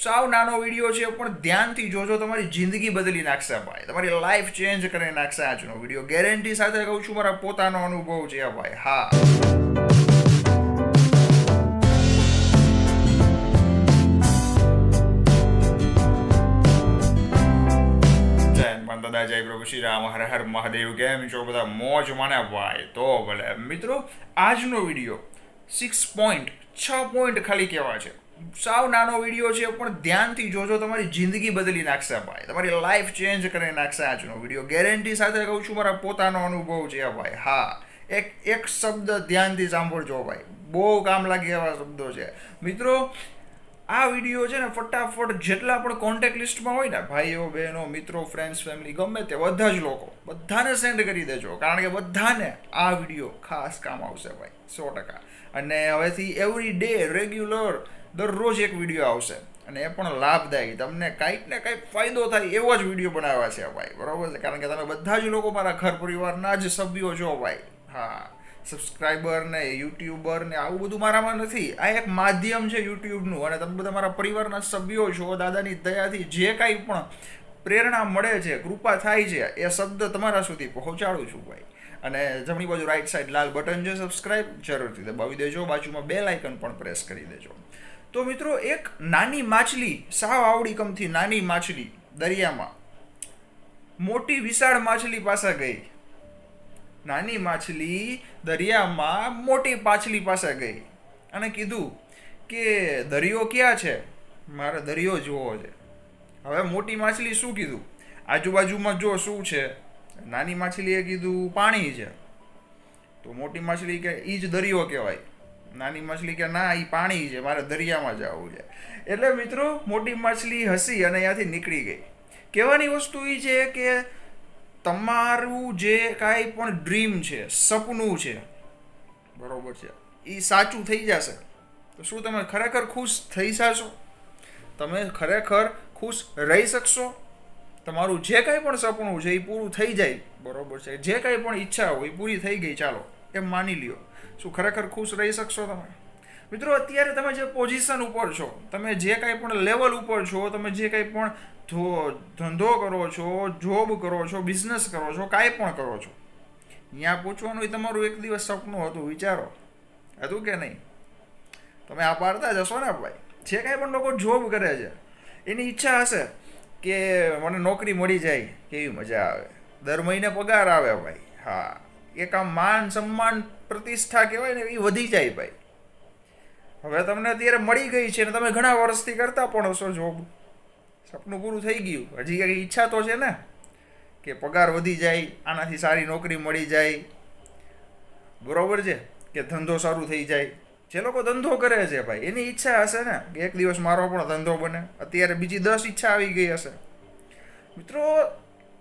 સાવ નાનો વિડીયો છે પણ ધ્યાનથી જોજો, તમારી જિંદગી બદલી નાખશે ભાઈ, તમારી લાઈફ ચેન્જ કરી નાખશે આજનો વિડીયો. ગેરંટી સાથે કહું છું, મારા પોતાનો અનુભવ છે ભાઈ. હા, દાદા જય પ્રભુ શ્રી રામ, હર હર મહાદેવ. કેમ છો બધા? મોજ માને ભાઈ? તો ભલે મિત્રો, આજનો વિડીયો 6 પોઈન્ટ ખાલી કહેવા છે. સાવ નાનો વિડીયો છે પણ ધ્યાનથી જોજો, તમારી જિંદગી બદલી નાખશે ભાઈ, તમારી લાઈફ ચેન્જ કરી નાખશે આજનો વિડીયો. ગેરંટી સાથે કહું છું, મારા પોતાનો અનુભવ છે ભાઈ. હા, એક શબ્દ ધ્યાનથી સાંભળજો ભાઈ, બહુ કામ લાગે એવા શબ્દો છે મિત્રો. આ વિડીયો છે ને ફટાફટ જેટલા પણ કોન્ટેક્ટ લિસ્ટમાં હોય ને ભાઈઓ, બહેનો, મિત્રો, ફ્રેન્ડ્સ, ફેમિલી, ગમે તે બધા જ લોકો બધાને સેન્ડ કરી દેજો, કારણ કે બધાને આ વિડીયો ખાસ કામ આવશે ભાઈ, 100%. અને હવેથી એવરી ડે રેગ્યુલર દરરોજ એક વિડીયો આવશે, અને એ પણ લાભદાયી, તમને કંઈક ને કંઈક ફાયદો થાય એવો જ વિડીયો બનાવ્યા છે ભાઈ, બરાબર છે? કારણ કે તમે બધા જ લોકો મારા ઘર પરિવારના જ સભ્યો છો ભાઈ. હા, સબસ્ક્રાઈબર ને યુટ્યુબર ને આવું બધું મારામાં નથી. આ એક માધ્યમ છે યુટ્યુબનું, અને તમે બધા મારા પરિવારના સભ્યો છો. દાદાની દયાથી જે કાંઈ પણ પ્રેરણા મળે છે, કૃપા થાય છે, એ શબ્દ તમારા સુધી પહોંચાડું છું ભાઈ. અને જમણી બાજુ રાઈટ સાઈડ લાલ બટન છે સબસ્ક્રાઈબ, જરૂરથી દબાવી દેજો. બાજુમાં બેલ આઇકન પણ પ્રેસ કરી દેજો. તો મિત્રો, એક નાની માછલી, સાવ આવડી કમથી નાની માછલી દરિયામાં મોટી વિશાળ માછલી પાસે ગઈ. નાની માછલી દરિયામાં મોટી માછલી પાસે ગઈ અને કીધું કે દરિયો ક્યાં છે, મારે દરિયો જોવો છે. હવે મોટી માછલી શું કીધું? આજુબાજુમાં જો શું છે? નાની માછલીએ કીધું પાણી છે. તો મોટી માછલી કે એ જ દરિયો કહેવાય. નાની માછલી કે ના, એ પાણી છે, મારે દરિયામાં જવું છે. એટલે મિત્રો, મોટી માછલી હસી અને અહીંયાથી નીકળી ગઈ. કહેવાની વસ્તુ એ છે કે તમારું જે કાંઈ પણ ડ્રીમ છે, સપનું છે, બરોબર છે, એ સાચું થઈ જશે તો શું તમે ખરેખર ખુશ થઈ જશો? તમે ખરેખર ખુશ રહી શકશો? તમારું જે કાંઈ પણ સપનું છે એ પૂરું થઈ જાય, બરોબર છે, જે કાંઈ પણ ઈચ્છા હોય એ પૂરી થઈ ગઈ, ચાલો એમ માની લ્યો, શું ખરેખર ખુશ રહી શકશો તમે? મિત્રો, અત્યારે તમે જે પોઝિશન ઉપર છો, તમે જે કાંઈ પણ લેવલ ઉપર છો, તમે જે કાંઈ પણ ધંધો કરો છો, જોબ કરો છો, બિઝનેસ કરો છો, કાંઈ પણ કરો છો, ત્યાં પહોંચવાનું એ તમારું એક દિવસ સપનું હતું. વિચારો, હતું કે નહીં? તમે આ પાડતા જશો ને ભાઈ. જે કાંઈ પણ લોકો જોબ કરે છે, એની ઈચ્છા હશે કે મને નોકરી મળી જાય, કેવી મજા આવે, દર મહિને પગાર આવે ભાઈ. હા, એક આમ માન સન્માન પ્રતિષ્ઠા કહેવાય ને, એ વધી જાય ભાઈ. હવે તમને અત્યારે મળી ગઈ છે ને તમે ઘણા વર્ષથી કરતા પણ હશો જોબ, સપનું પૂરું થઈ ગયું, હજી કંઈક ઈચ્છા તો છે ને કે પગાર વધી જાય, આનાથી સારી નોકરી મળી જાય, બરોબર છે, કે ધંધો સારું થઈ જાય. જે લોકો ધંધો કરે છે ભાઈ, એની ઈચ્છા હશે ને કે એક દિવસ મારો પણ ધંધો બને. અત્યારે બીજી 10 ઈચ્છા આવી ગઈ હશે. મિત્રો,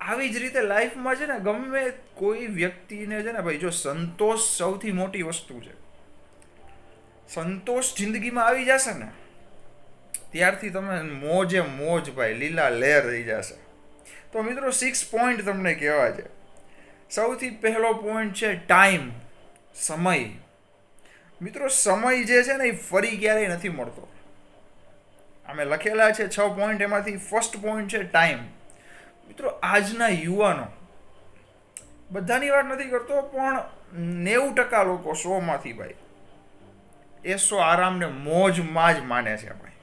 આવી જ રીતે લાઈફમાં છે ને, ગમે કોઈ વ્યક્તિને છે ને ભાઈ, જો સંતોષ સૌથી મોટી વસ્તુ છે, સંતોષ જિંદગીમાં આવી જશે ને, ત્યારથી તમે મોજે મોજ ભાઈ, લીલા લહેર થઈ જશે. તો મિત્રો, 6 પોઈન્ટ તમને કહેવા છે. સૌથી પહેલો પોઈન્ટ છે ટાઈમ, સમય. મિત્રો, સમય જે છે ને એ ફરી ક્યારેય નથી મળતો. અમે લખેલા છે 6 પોઈન્ટ, એમાંથી ફર્સ્ટ પોઈન્ટ છે ટાઈમ. મિત્રો, આજના યુવાનો, બધાની વાત નથી કરતો, પણ 90% લોકો 100માંથી ભાઈ 100 આરામને મોજમાં જ માને છે ભાઈ.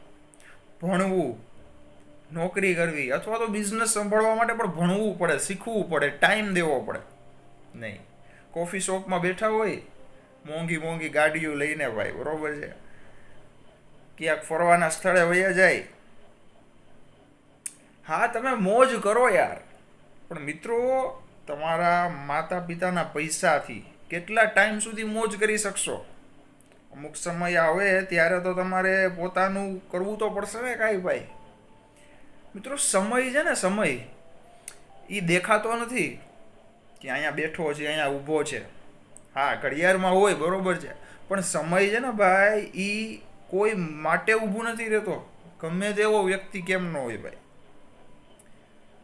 ભણવું, નોકરી કરવી, અથવા તો બિઝનેસ સંભાળવા માટે પણ ભણવું પડે, શીખવું પડે, ટાઈમ દેવો પડે. નહીં, કોફી શોપમાં બેઠા હોય, મોંઘી મોંઘી ગાડીઓ લઈને ભાઈ, બરોબર છે, ક્યાંક ફરવાના સ્થળે વયા જાય. હા, તમે મોજ કરો યાર, પણ મિત્રો, તમારા માતા પિતાના પૈસાથી કેટલા ટાઈમ સુધી મોજ કરી શકશો? અમુક સમય આવે ત્યારે તો તમારે પોતાનું કરવું તો પડશે ને કાંઈ ભાઈ. મિત્રો, સમય છે ને, સમય એ દેખાતો નથી કે અહીંયા બેઠો છે, અહીંયા ઊભો છે. હા, ઘડિયાળમાં હોય, બરોબર છે, પણ સમય છે ને ભાઈ, એ કોઈ માટે ઊભું નથી રહેતો, ગમે તેવો વ્યક્તિ કેમ ન હોય ભાઈ.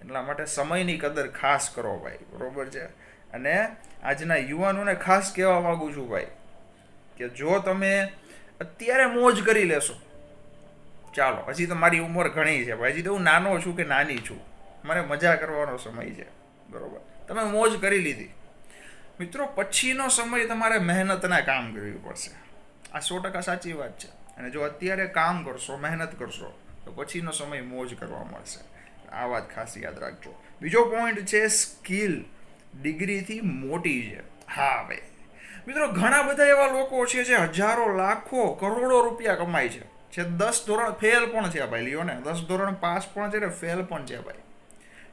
એટલા માટે સમયની કદર ખાસ કરો ભાઈ, બરોબર છે. અને આજના યુવાનોને ખાસ કહેવા માગું છું ભાઈ, કે જો તમે અત્યારે મોજ કરી લેશો, ચાલો, હજી તો મારી ઉંમર ઘણી છે ભાઈ, હજી તો હું નાનો છું કે નાની છું, મારે મજા કરવાનો સમય છે, બરોબર. તમે મોજ કરી લીધી મિત્રો, પછીનો સમય તમારે મહેનતના કામ કરવી પડશે. આ 100% સાચી વાત છે. અને જો અત્યારે કામ કરશો, મહેનત કરશો, તો પછીનો સમય મોજ કરવા મળશે. આ વાત ખાસ યાદ રાખજો. બીજો પોઈન્ટ છે સ્કિલ ડિગ્રીથી મોટી છે. હા ભાઈ મિત્રો, ઘણા બધા એવા લોકો છે જે હજારો, લાખો, કરોડો રૂપિયા કમાય છે, જે 10 ધોરણ ફેલ પણ છે ભાઈ. લ્યો ને, 10 ધોરણ પાસ પણ છે ને ફેલ પણ છે ભાઈ.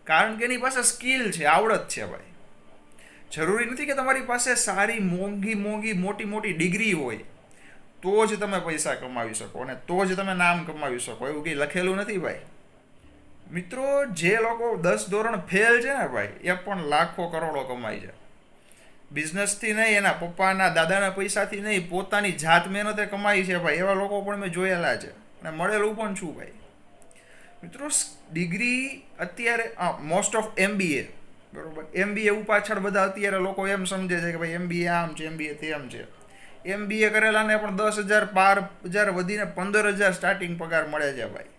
કારણ કે એની પાસે સ્કિલ છે, આવડત છે ભાઈ. જરૂરી નથી કે તમારી પાસે સારી મોંઘી મોટી ડિગ્રી હોય તો જ તમે પૈસા કમાવી શકો અને તો જ તમે નામ કમાવી શકો, એવું કંઈ લખેલું નથી ભાઈ. મિત્રો, જે લોકો 10 ધોરણ ફેલ છે ને ભાઈ, એ પણ લાખો કરોડો કમાય છે. બિઝનેસથી નહીં, એના પપ્પાના દાદાના પૈસાથી નહીં, પોતાની જાત મહેનતે કમાઈ છે ભાઈ. એવા લોકો પણ મેં જોયેલા છે અને મળેલું પણ છું ભાઈ. મિત્રો, ડિગ્રી અત્યારે મોસ્ટ ઓફ MBA, બરોબર, MBA પાછળ બધા અત્યારે લોકો એમ સમજે છે કે ભાઈ MBA આમ છે, MBA તેમ છે. MBA કરેલાને પણ 10,000 12,000 વધીને 15,000 સ્ટાર્ટિંગ પગાર મળે છે ભાઈ.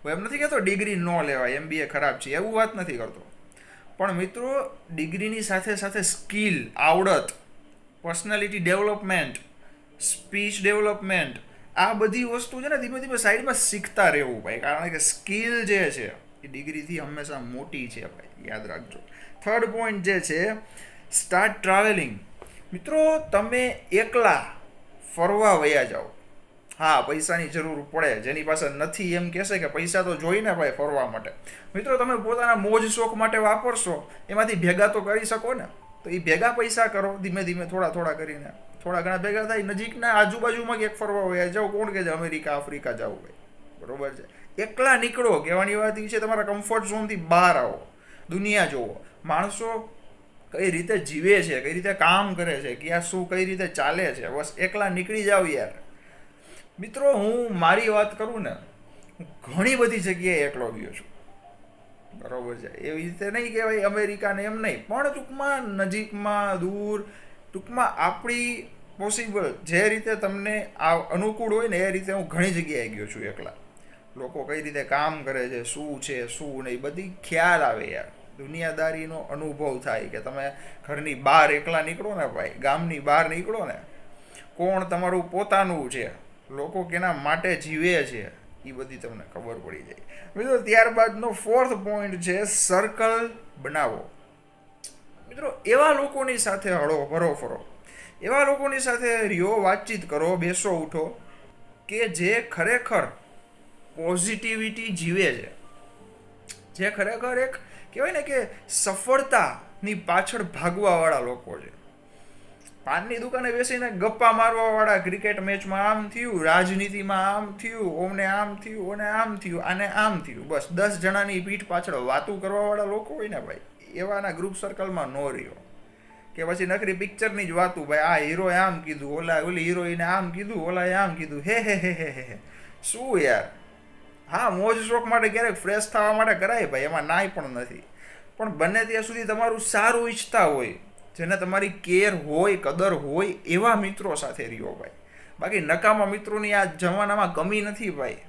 હું એમ નથી કહેતો ડિગ્રી ન લેવાય, MBA ખરાબ છે, એવું વાત નથી કરતો. પણ મિત્રો, ડિગ્રીની સાથે સાથે સ્કિલ, આવડત, પર્સનાલિટી ડેવલપમેન્ટ, સ્પીચ ડેવલપમેન્ટ, આ બધી વસ્તુ છે ને ધીમે ધીમે સાઈડમાં શીખતા રહેવું ભાઈ. કારણ કે સ્કિલ જે છે એ ડિગ્રીથી હંમેશા મોટી છે ભાઈ, યાદ રાખજો. થર્ડ પોઈન્ટ જે છે, સ્ટાર્ટ ટ્રાવેલિંગ. મિત્રો, તમે એકલા ફરવા વયા જાઓ. હા, પૈસાની જરૂર પડે, જેની પાસે નથી એમ કહેશે કે પૈસા તો જોઈને ભાઈ ફરવા માટે. મિત્રો, તમે પોતાના મોજ શોખ માટે વાપરશો, એમાંથી ભેગા તો કરી શકો ને. તો એ ભેગા પૈસા કરો, ધીમે ધીમે થોડા કરીને, થોડા ઘણા ભેગા થાય, નજીકના આજુબાજુમાં ક્યાંક ફરવા વયા જાઓ. કોણ કે અમેરિકા, આફ્રિકા જવું ભાઈ, બરોબર છે. એકલા નીકળો, કહેવાની વાત એ છે તમારા કમ્ફર્ટ ઝોનથી બહાર આવો, દુનિયા જુઓ, માણસો કઈ રીતે જીવે છે, કઈ રીતે કામ કરે છે, ક્યાં શું કઈ રીતે ચાલે છે. બસ એકલા નીકળી જાઓ યાર. મિત્રો, હું મારી વાત કરું ને, હું ઘણી બધી જગ્યાએ એકલો ગયો છું, બરોબર છે. એવી રીતે નહીં કે ભાઈ અમેરિકાને એમ નહીં, પણ ટૂંકમાં નજીકમાં, દૂર, ટૂંકમાં આપણી પોસિબલ જે રીતે તમને આ અનુકૂળ હોય ને એ રીતે હું ઘણી જગ્યાએ ગયો છું એકલા. લોકો કઈ રીતે કામ કરે છે, શું છે શું નહીં, બધી ખ્યાલ આવે યાર. દુનિયાદારીનો અનુભવ થાય કે તમે ઘરની બહાર એકલા નીકળો ને ભાઈ, ગામની બહાર નીકળો ને, કોણ તમારું પોતાનું છે, લોકો કેના માટે જીવે છે, એ બધી તમને ખબર પડી જાય. મિત્રો, ત્યારબાદનો 4th પોઈન્ટ છે સર્કલ બનાવો. મિત્રો, એવા લોકોની સાથે હરો ફરો, એવા લોકોની સાથે રહ્યો, વાતચીત કરો, બેસો ઉઠો કે જે ખરેખર પોઝિટિવિટી જીવે છે, જે ખરેખર એક કહેવાય ને કે સફળતાની પાછળ ભાગવાવાળા લોકો છે. પાનની દુકાને બેસીને ગપ્પા મારવાવાળા, ક્રિકેટ મેચમાં આમ થયું, રાજનીતિમાં આમ થયું, ઓમને આમ થયું, ઓને આમ થયું, આને આમ થયું, બસ 10 જણાની પીઠ પાછળ વાતું કરવાવાળા લોકો હોય ને ભાઈ, એવાના ગ્રુપ સર્કલમાં ન રહ્યો. કે પછી નકરી પિક્ચરની જ વાતું, ભાઈ આ હીરોએ આમ કીધું, ઓલી હિરોઈને આમ કીધું, ઓલાએ આમ કીધું, હે શું યાર. હા, મોજ શોખ માટે ક્યારેક ફ્રેશ થવા માટે કરાય ભાઈ, એમાં નાય પણ નથી. પણ બને ત્યાં સુધી તમારું સારું ઈચ્છતા હોય, જેને તમારી કેર હોય, કદર હોય, એવા મિત્રો સાથે રહ્યો ભાઈ. બાકી નકામા મિત્રોની આ જમાનામાં કમી નથી ભાઈ,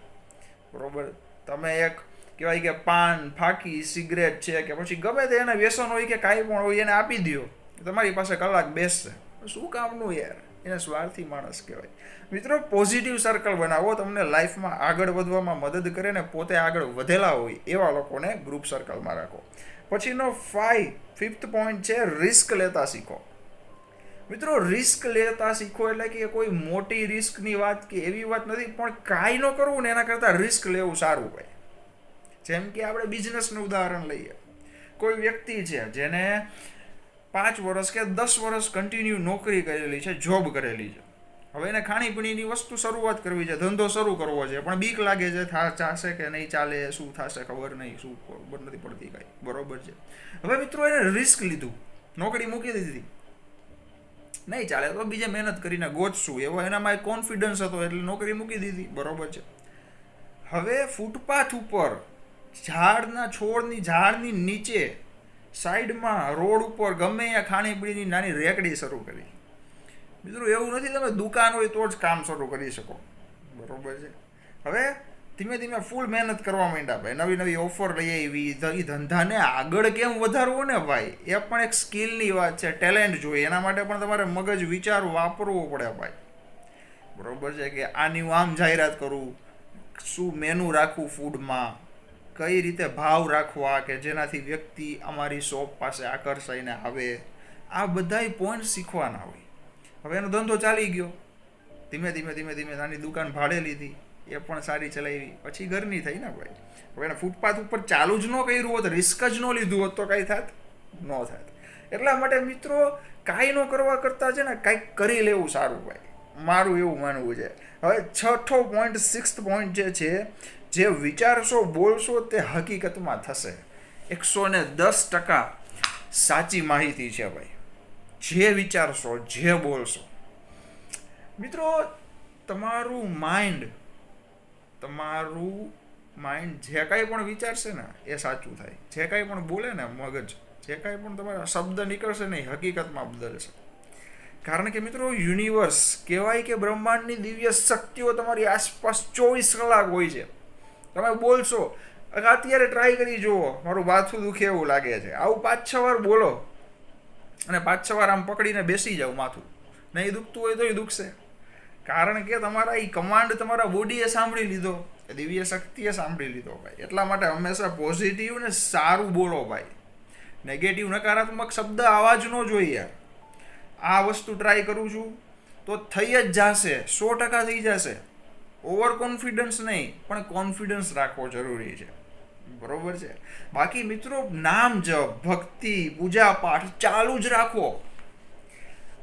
બરોબર. તમે એક કહેવાય કે પાન, ફાકી, સિગરેટ છે કે પછી ગમે તે એને વ્યસન હોય કે કાંઈ પણ હોય એને આપી દો, તમારી પાસે કલાક બેસશે, શું કામનું યાર. એને સ્વાર્થી માણસ કહેવાય. મિત્રો, પોઝિટિવ સર્કલ બનાવો, તમને લાઈફમાં આગળ વધવામાં મદદ કરે ને પોતે આગળ વધેલા હોય એવા લોકોને ગ્રુપ સર્કલમાં રાખો. પછીનો 5th પોઈન્ટ છે રિસ્ક લેતા શીખો. મિત્રો, રિસ્ક લેતા શીખો એટલે કે કોઈ મોટી રિસ્કની વાત કે એવી વાત નથી, પણ કાંઈ ન કરવું ને એના કરતાં રિસ્ક લેવું સારું ભાઈ. જેમ કે આપણે બિઝનેસનું ઉદાહરણ લઈએ. કોઈ વ્યક્તિ છે જેને 5 વર્ષ કે 10 વર્ષ કન્ટિન્યુ નોકરી કરેલી છે, જોબ કરેલી છે. હવે એને ખાણીપીણીની વસ્તુ શરૂઆત કરવી છે, ધંધો શરૂ કરવો છે, પણ બીક લાગે છે, ચાલશે કે નહીં ચાલે, શું થશે ખબર નહીં, શું ખબર નથી પડતી કાંઈ, બરોબર છે. હવે મિત્રો, એને રિસ્ક લીધું, નોકરી મૂકી દીધી, નહીં ચાલે તો બીજે મહેનત કરીને ગોતશું, એવો એનામાં એક કોન્ફિડન્સ હતો એટલે નોકરી મૂકી દીધી, બરોબર છે. હવે ફૂટપાથ ઉપર, ઝાડની નીચે, સાઈડમાં, રોડ ઉપર ગમે ત્યાં ખાણીપીણીની નાની રેકડી શરૂ કરી. મિત્રો, એવું નથી તમે દુકાન હોય તો જ કામ શરૂ કરી શકો, બરોબર છે. હવે ધીમે ધીમે ફૂલ મહેનત કરવા માંડ્યા ભાઈ, નવી નવી ઓફર લઈ આવી, એ ધંધાને આગળ કેમ વધારવો ને ભાઈ, એ પણ એક સ્કિલની વાત છે, ટેલેન્ટ જોઈએ, એના માટે પણ તમારે મગજ વિચાર વાપરવું પડે ભાઈ, બરોબર છે, કે આની હું આમ જાહેરાત કરું, શું મેનુ રાખવું ફૂડમાં, કઈ રીતે ભાવ રાખવા કે જેનાથી વ્યક્તિ અમારી શોપ પાસે આકર્ષાઈને આવે, આ બધાય પોઈન્ટ શીખવાના હોય. હવે એનો ધંધો ચાલી ગયો, ધીમે ધીમે ધીમે ધીમે નાની દુકાન ભાડે લીધી, એ પણ સારી ચલાવી, પછી ઘરની થઈ ને ભાઈ. હવે એને ફૂટપાથ ઉપર ચાલુ જ ન કર્યું હોત, રિસ્ક જ ન લીધું હોત તો કાંઈ થાત ન થાત. એટલા માટે મિત્રો કાંઈ ન કરવા કરતાં છે ને કાંઈક કરી લેવું સારું ભાઈ, મારું એવું માનવું છે. હવે છઠ્ઠો પોઈન્ટ, 6th પોઈન્ટ જે છે, જે વિચારશો બોલશો તે હકીકતમાં થશે. 110% સાચી માહિતી છે ભાઈ. જે વિચારશો, જે બોલશો મિત્રો, તમારું માઇન્ડ જે કાંઈ પણ વિચારશે ને એ સાચું થાય. જે કાંઈ પણ બોલે ને મગજ, જે કાંઈ પણ તમારા શબ્દ નીકળશે ને એ હકીકતમાં બદલશે. કારણ કે મિત્રો યુનિવર્સ કહેવાય કે બ્રહ્માંડની દિવ્ય શક્તિઓ તમારી આસપાસ 24 કલાક હોય છે. તમે બોલશો, અત્યારે ટ્રાય કરી જુઓ, મારું માથું દુખે એવું લાગે છે, આવું 5-6 વાર બોલો અને 5-6 વાર આમ પકડીને બેસી જાવ માથું, નહીં દુખતું હોય તો એ દુખશે. કારણ કે તમારા એ કમાન્ડ તમારા બોડીએ સાંભળી લીધો, દિવ્ય શક્તિએ સાંભળી લીધો ભાઈ. એટલા માટે હંમેશા પોઝિટિવ ને સારું બોલો ભાઈ. નેગેટિવ નકારાત્મક શબ્દ આવવા જ ન જોઈએ. આ વસ્તુ ટ્રાય કરું છું તો થઈ જ જશે, 100% થઈ જશે. ઓવર કોન્ફિડન્સ નહીં, પણ કોન્ફિડન્સ રાખવો જરૂરી છે, બરોબર છે. બાકી મિત્રો નામ જપ, ભક્તિ, પૂજા પાઠ ચાલુ જ રાખો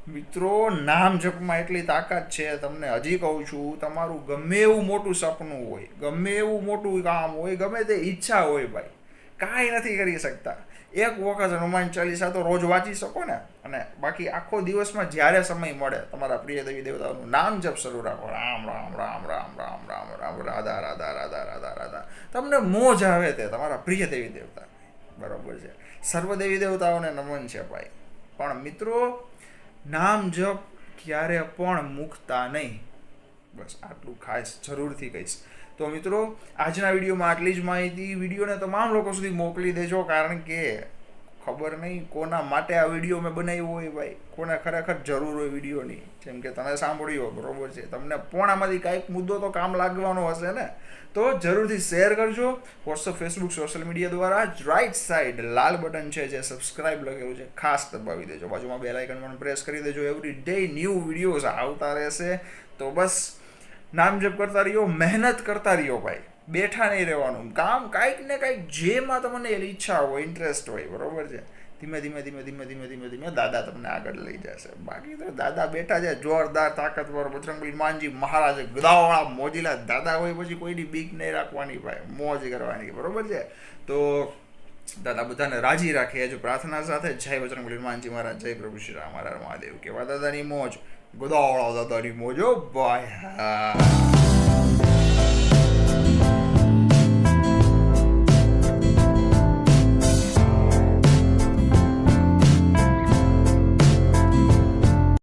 મિત્રો. નામ જપમાં એટલી તાકાત છે, તમને હજી કહું છું, તમારું ગમે એવું મોટું સપનું હોય, ગમે એવું મોટું કામ હોય, ગમે તે ઈચ્છા હોય ભાઈ, કાંઈ નથી કરી શકતા. એક વખત હનુમાન ચાલીસા તો રોજ વાંચી શકો ને, અને બાકી આખો દિવસમાં જ્યારે સમય મળે તમારા પ્રિય દેવી દેવતાઓનું નામ જપ શરૂ રાખો. રામ રામ રામ રામ રામ રામ રામ, રાધા રાધા રાધા રાધા રાધા. તમને મોજ આવે તે તમારા પ્રિય દેવી દેવતા, બરોબર છે. સર્વ દેવી દેવતાઓને નમન છે ભાઈ. પણ મિત્રો નામ જપ ક્યારે પણ મૂકતા નહીં. બસ આટલું ખાસ જરૂરથી કહીશ. તો મિત્રો આજના વિડીયોમાં આટલી જ માહિતી. વિડીયોને તમામ લોકો સુધી મોકલી દેજો, કારણ કે ખબર નહીં કોના માટે આ વિડીયો મેં બનાવ્યો હોય ભાઈ, કોને ખરેખર જરૂર હોય વિડીયોની. જેમ કે તમે સાંભળ્યો, બરોબર છે, તમને પણ આમાંથી કાંઈક મુદ્દો તો કામ લાગવાનો હશે ને, તો જરૂરથી શેર કરજો. વોટ્સઅપ, ફેસબુક, સોશિયલ મીડિયા દ્વારા. રાઈટ સાઈડ લાલ બટન છે જે સબસ્ક્રાઇબ લખેલું છે, ખાસ દબાવી દેજો. બાજુમાં બેલ આઇકન પણ પ્રેસ કરી દેજો. એવરી ડે ન્યૂ વિડીયોઝ આવતા રહેશે. તો બસ નામ જપ કરતા રહ્યો, મહેનત કરતા રહ્યો ભાઈ, બેઠા નહીં રહેવાનું. કામ કાંઈક ને કાંઈક જેમાં તમને ઈચ્છા હોય, ઇન્ટરેસ્ટ હોય, બરોબર છે, ધીમે ધીમે ધીમે ધીમે ધીમે ધીમે ધીમે દાદા તમને આગળ લઈ જશે. બાકી તો દાદા બેઠા છે, જોરદાર તાકાતવર બજરંગબલી હનુમાનજી મહારાજ, ગદાવાળા મોજીલા દાદા હોય, પછી કોઈની બીક નહીં રાખવાની ભાઈ, મોજ કરવાની, બરોબર છે. તો દાદા બધાને રાજી રાખે એ જ પ્રાર્થના સાથે. જય બજરંગબલી હનુમાનજી મહારાજ, જય પ્રભુ શ્રી રામ, હર હર મહાદેવ. કેવા દાદાની મોજ, ગદાવાળા દાદાની મોજ, ભાઈ હા.